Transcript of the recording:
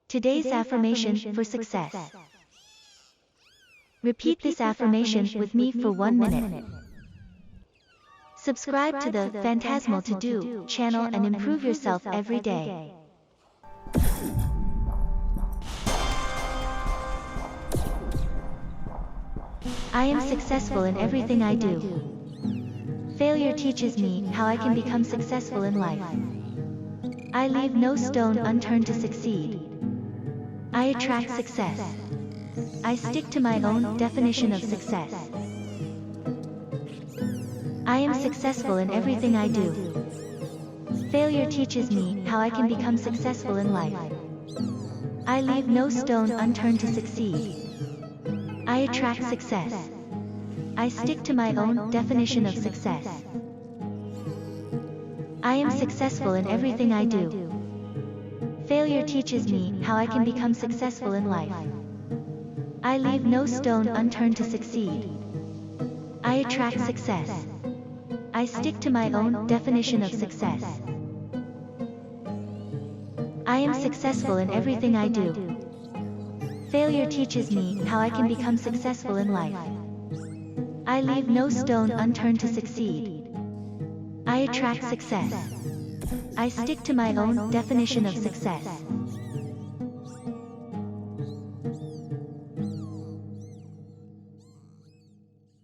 Today's affirmation for success. Repeat this affirmation with me for 1 minute. Subscribe to the Phantasmal To Do channel and improve yourself every day. I am successful in everything I do. Failure teaches me how I can become successful in life. I leave no stone unturned to succeed. I attract success. I stick to my own definition of success. I am successful in everything I do. Failure teaches me how I can become successful in life. I leave no stone unturned to succeed. I attract success. I stick to my own definition of success. I am successful in everything I do. Failure teaches me how I can become successful in life. I leave no stone unturned to succeed. I attract success. I stick to my own definition of success. I am successful in everything I do. Failure teaches me how I can become successful in life. I leave no stone unturned to succeed. I attract success. I stick to my own definition of success.